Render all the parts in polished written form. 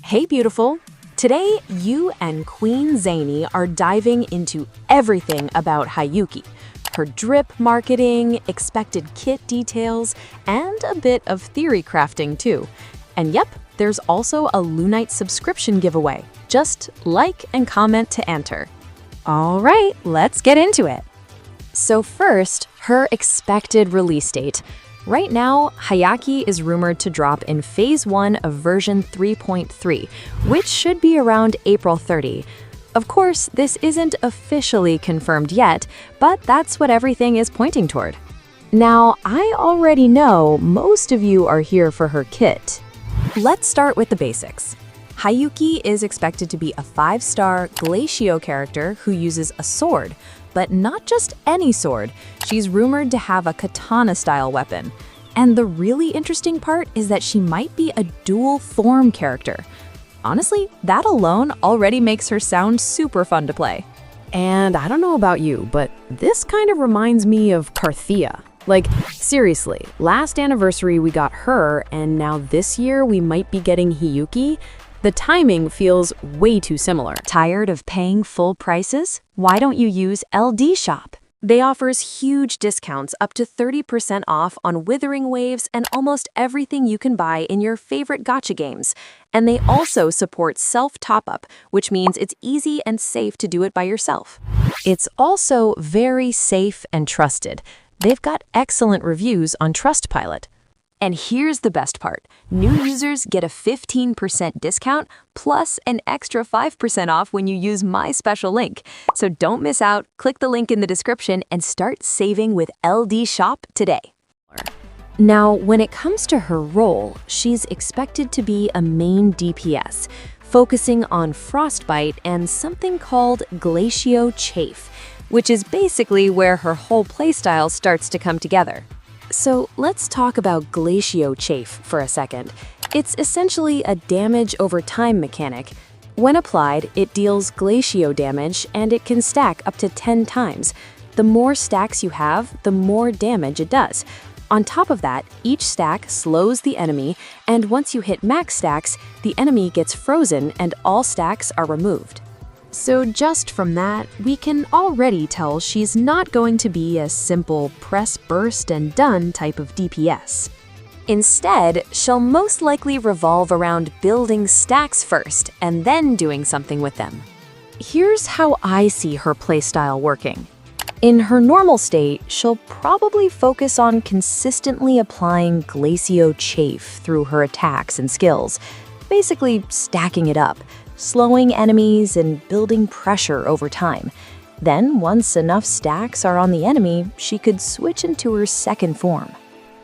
Hey beautiful! Today, you and Queen Zany are diving into everything about Hiyuki, her drip marketing, expected kit details, and a bit of theory crafting too. And yep, there's also a Lunite subscription giveaway. Just like and comment to enter. All right, let's get into it. So first, her expected release date. Right now, Hiyuki is rumored to drop in Phase 1 of version 3.3, which should be around April 30. Of course, this isn't officially confirmed yet, but that's what everything is pointing toward. Now, I already know most of you are here for her kit. Let's start with the basics. Hiyuki is expected to be a 5-star Glacio character who uses a sword, but not just any sword. She's rumored to have a katana-style weapon. And the really interesting part is that she might be a dual form character. Honestly, that alone already makes her sound super fun to play. And I don't know about you, but this kind of reminds me of Carthea. Like, seriously, last anniversary we got her, and now this year we might be getting Hiyuki. The timing feels way too similar. Tired of paying full prices? Why don't you use LD Shop? They offers huge discounts up to 30% off on Withering Waves and almost everything you can buy in your favorite gacha games. And they also support self-top-up, which means it's easy and safe to do it by yourself. It's also very safe and trusted. They've got excellent reviews on Trustpilot. And here's the best part. New users get a 15% discount plus an extra 5% off when you use my special link. So don't miss out. Click the link in the description and start saving with LD Shop today. Now, when it comes to her role, she's expected to be a main DPS, focusing on Frostbite and something called Glacio Chafe, which is basically where her whole playstyle starts to come together. So let's talk about Glacio Chafe for a second. It's essentially a damage over time mechanic. When applied, it deals Glacio damage and it can stack up to 10 times. The more stacks you have, the more damage it does. On top of that, each stack slows the enemy, and once you hit max stacks, the enemy gets frozen and all stacks are removed. So just from that, we can already tell she's not going to be a simple press burst and done type of DPS. Instead, she'll most likely revolve around building stacks first and then doing something with them. Here's how I see her playstyle working. In her normal state, she'll probably focus on consistently applying Glacio Chafe through her attacks and skills, basically stacking it up, slowing enemies and building pressure over time. Then, once enough stacks are on the enemy, she could switch into her second form.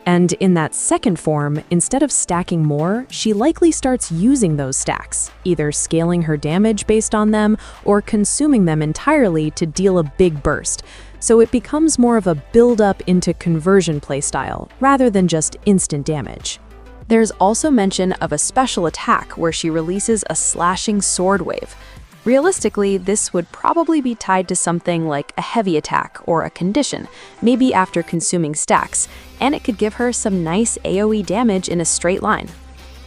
And in that second form, instead of stacking more, she likely starts using those stacks, either scaling her damage based on them or consuming them entirely to deal a big burst. So it becomes more of a build-up into conversion playstyle, rather than just instant damage. There's also mention of a special attack where she releases a slashing sword wave. Realistically, this would probably be tied to something like a heavy attack or a condition, maybe after consuming stacks, and it could give her some nice AoE damage in a straight line.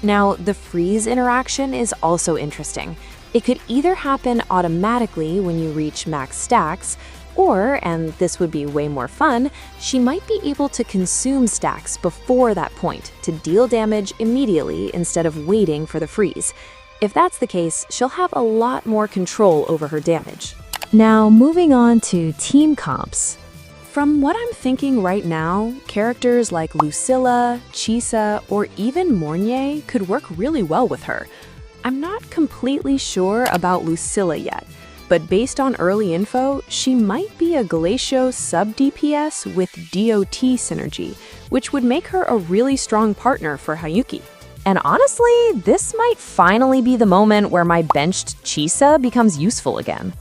Now, the freeze interaction is also interesting. It could either happen automatically when you reach max stacks, or, and this would be way more fun, she might be able to consume stacks before that point to deal damage immediately instead of waiting for the freeze. If that's the case, she'll have a lot more control over her damage. Now, moving on to team comps. From what I'm thinking right now, characters like Lucilla, Chisa, or even Mornier could work really well with her. I'm not completely sure about Lucilla yet, but based on early info, she might be a Glacio sub-DPS with DOT synergy, which would make her a really strong partner for Hiyuki. And honestly, this might finally be the moment where my benched Chisa becomes useful again.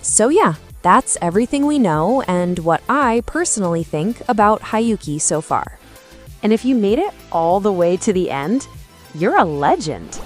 So yeah, that's everything we know and what I personally think about Hiyuki so far. And if you made it all the way to the end, you're a legend.